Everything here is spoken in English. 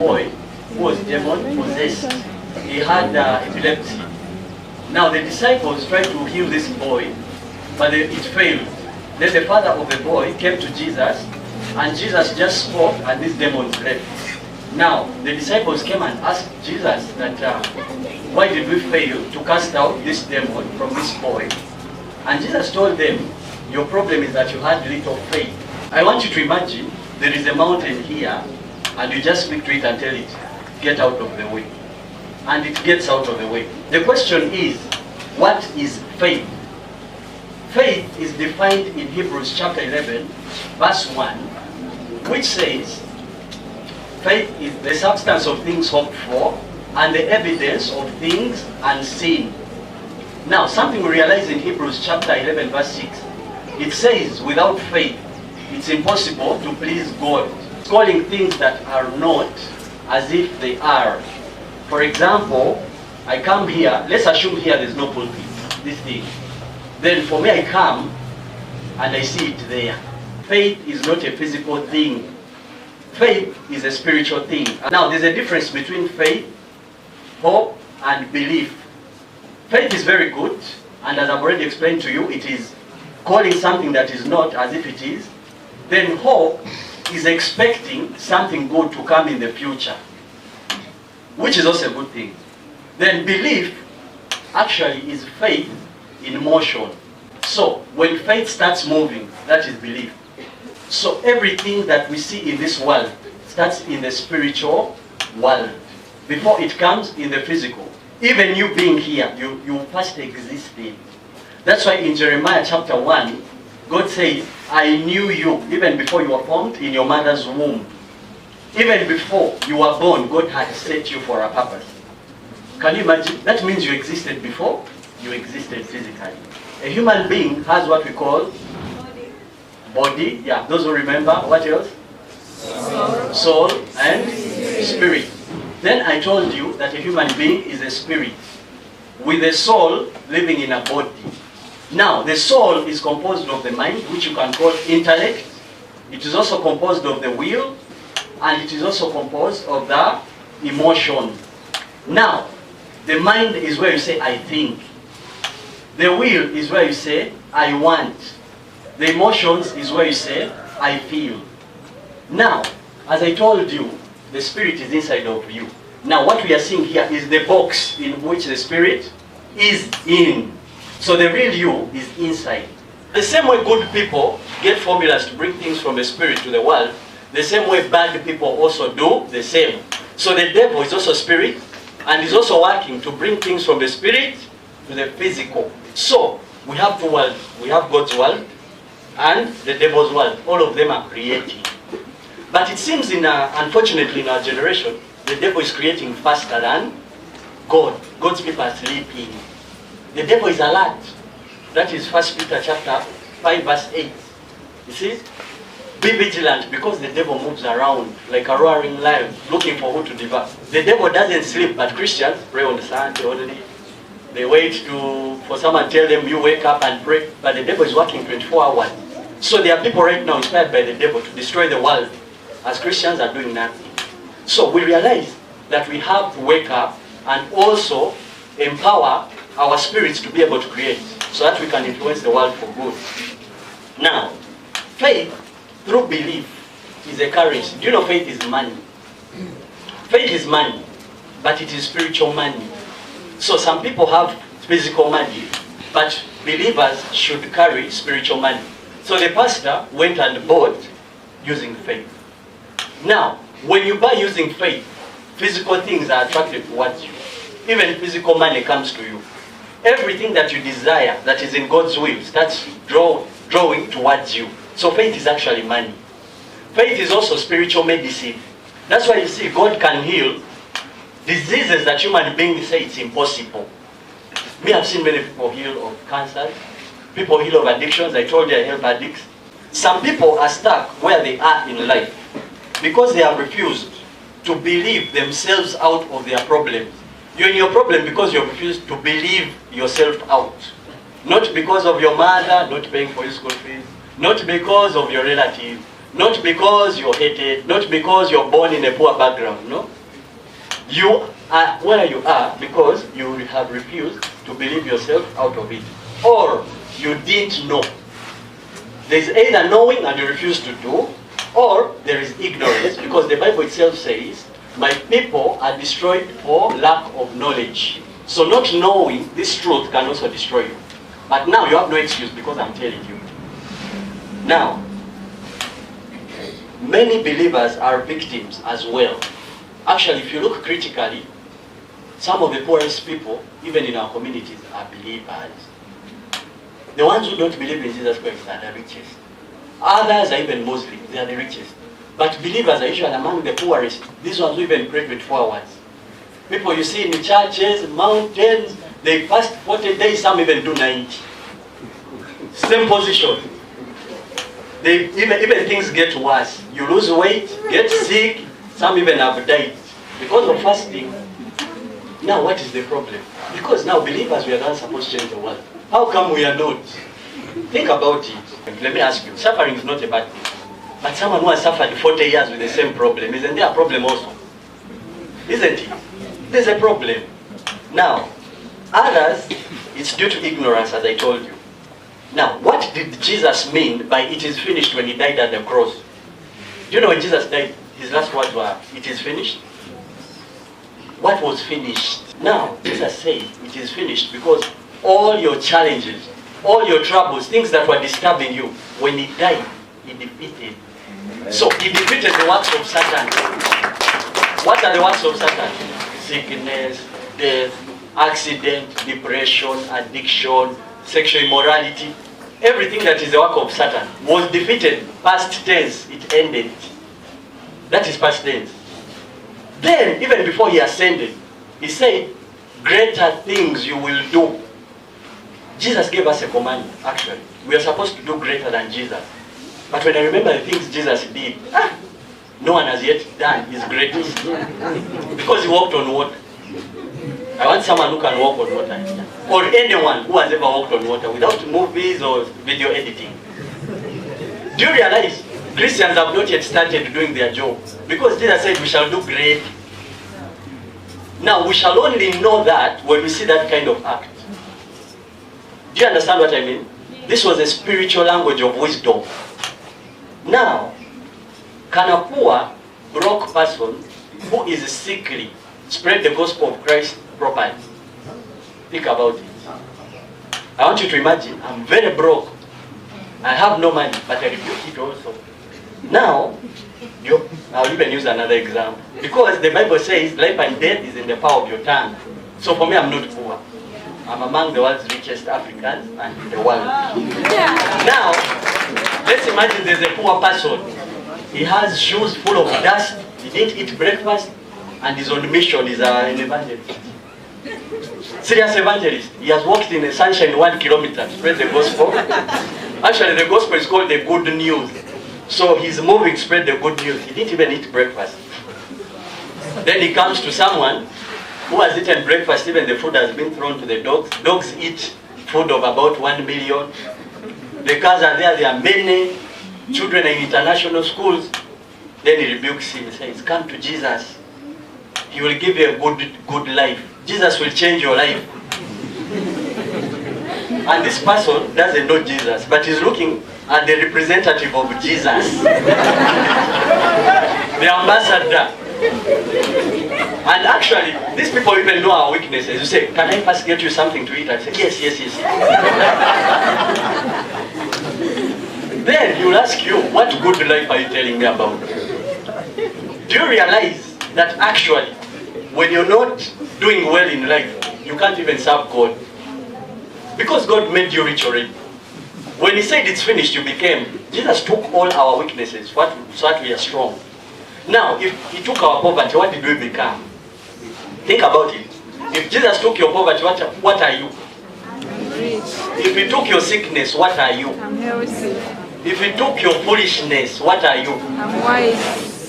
boy who was demon possessed. He had epilepsy. Now the disciples tried to heal this boy, but it failed. Then the father of the boy came to Jesus, and Jesus just spoke, and this demon left. Now the disciples came and asked Jesus that why did we fail to cast out this demon from this boy? And Jesus told them, your problem is that you had little faith. I want you to imagine there is a mountain here, and you just speak to it and tell it, get out of the way. And it gets out of the way. The question is, what is faith? Faith is defined in Hebrews chapter 11, verse 1, which says, faith is the substance of things hoped for and the evidence of things unseen. Now, something we realize in Hebrews chapter 11, verse 6, it says, without faith, it's impossible to please God. It's calling things that are not as if they are. For example, I come here, let's assume here there's no pulpit, this thing. Then for me I come and I see it there. Faith is not a physical thing. Faith is a spiritual thing. Now there's a difference between faith, hope, and belief. Faith is very good, and as I've already explained to you, it is calling something that is not as if it is. Then hope is expecting something good to come in the future, which is also a good thing. Then belief actually is faith in motion. So when faith starts moving, that is belief. So everything that we see in this world starts in the spiritual world before it comes in the physical. Even you being here, you first existed. That's why in Jeremiah chapter 1, God says, I knew you even before you were formed in your mother's womb. Even before you were born, God had set you for a purpose. Can you imagine? That means you existed before you existed physically. A human being has what we call body. Yeah, those who remember. What else? Soul and spirit. Then I told you that a human being is a spirit with a soul living in a body. Now, the soul is composed of the mind, which you can call intellect. It is also composed of the will, and it is also composed of the emotion. Now, the mind is where you say, I think. The will is where you say, I want. The emotions is where you say, I feel. Now, as I told you, the spirit is inside of you. Now, what we are seeing here is the box in which the spirit is in. So the real you is inside. The same way good people get formulas to bring things from the spirit to the world, the same way bad people also do the same. So the devil is also spirit, and is also working to bring things from the spirit to the physical. So we have two worlds. We have God's world and the devil's world. All of them are creating. But it seems, unfortunately, in our generation, the devil is creating faster than God. God's people are sleeping. The devil is alert. That is 1 Peter chapter 5, verse 8. You see? Be vigilant, because the devil moves around like a roaring lion, looking for who to devour. The devil doesn't sleep, but Christians pray on the Sunday only. They wait for someone to tell them, you wake up and pray. But the devil is working 24 hours. So there are people right now inspired by the devil to destroy the world, as Christians are doing nothing. So we realize that we have to wake up and also empower our spirits to be able to create, so that we can influence the world for good. Now, faith through belief is a currency. Do you know faith is money? Faith is money, but it is spiritual money. So some people have physical money, but believers should carry spiritual money. So the pastor went and bought using faith. Now, when you buy using faith, physical things are attracted towards you. Even physical money comes to you. Everything that you desire that is in God's will starts drawing towards you. So faith is actually money. Faith is also spiritual medicine. That's why you see God can heal diseases that human beings say it's impossible. Me, I've seen many people heal of cancer. People heal of addictions. I told you I help addicts. Some people are stuck where they are in life because they have refused to believe themselves out of their problems. You're in your problem because you refuse to believe yourself out. Not because of your mother not paying for your school fees, not because of your relative, Not because you're hated, not because you're born in a poor background, no. You are where you are because you have refused to believe yourself out of it. Or you didn't know. There is either knowing and you refuse to do, or there is ignorance, because the Bible itself says, my people are destroyed for lack of knowledge. So not knowing this truth can also destroy you. But now you have no excuse because I'm telling you. Now, many believers are victims as well. Actually, if you look critically, some of the poorest people, even in our communities, are believers. The ones who don't believe in Jesus Christ are the richest. Others are even Muslims, they are the richest. But believers are usually among the poorest. These ones who even pray 24 hours. People you see in the churches, mountains, they fast 40 days, some even do 90. Same position. Even things get worse. You lose weight, get sick, some even have died because of fasting. Now what is the problem? Because now believers, we are not supposed to change the world. How come we are not? Think about it. Let me ask you, suffering is not a bad thing. But someone who has suffered 40 years with the same problem, isn't there a problem also? Isn't it? There's a problem. Now, others, it's due to ignorance, as I told you. Now, what did Jesus mean by it is finished when he died at the cross? Do you know when Jesus died, his last words were, it is finished? What was finished? Now, Jesus said, it is finished because all your challenges, all your troubles, things that were disturbing you, when he died, he defeated. So he defeated the works of Satan. What are the works of Satan? Sickness, death, accident, depression, addiction, sexual immorality. Everything that is the work of Satan was defeated. Past tense, it ended. That is past tense. Then, even before he ascended, he said, greater things you will do. Jesus gave us a command, actually. We are supposed to do greater than Jesus. But when I remember the things Jesus did, no one has yet done his greatest. Because he walked on water. I want someone who can walk on water. Or anyone who has ever walked on water without movies or video editing. Do you realize Christians have not yet started doing their job? Because Jesus said we shall do great. Now we shall only know that when we see that kind of act. Do you understand what I mean? This was a spiritual language of wisdom. Now, can a poor, broke person who is sickly spread the gospel of Christ properly? Think about it. I want you to imagine, I'm very broke. I have no money, but I rebuke it also. Now, I'll even use another example. Because the Bible says life and death is in the power of your tongue. So for me, I'm not poor. I'm among the world's richest Africans and in the world. Now, let's imagine there's a poor person. He has shoes full of dust, he didn't eat breakfast, and he's on mission, he's an evangelist. Serious evangelist. He has walked in the sunshine 1 kilometer to spread the gospel. Actually, the gospel is called the good news. So he's moving to spread the good news. He didn't even eat breakfast. Then he comes to someone who has eaten breakfast, even the food has been thrown to the dogs. Dogs eat food of about 1 million. The cars are there are many. Children in international schools. Then he rebukes him and says, come to Jesus. He will give you a good life. Jesus will change your life. And this person doesn't know Jesus, but he's looking at the representative of Jesus. The ambassador. And actually, these people even know our weaknesses. You say, can I first get you something to eat? I say, yes, yes, yes. Then you'll ask you, what good life are you telling me about? Do you realize that actually, when you're not doing well in life, you can't even serve God? Because God made you rich already. When he said it's finished, you became. Jesus took all our weaknesses so that we are strong. Now, if he took our poverty, what did we become? Think about it. If Jesus took your poverty, what are you? I'm rich. If he took your sickness, what are you? I'm healthy. If he took your foolishness, what are you? I'm wise.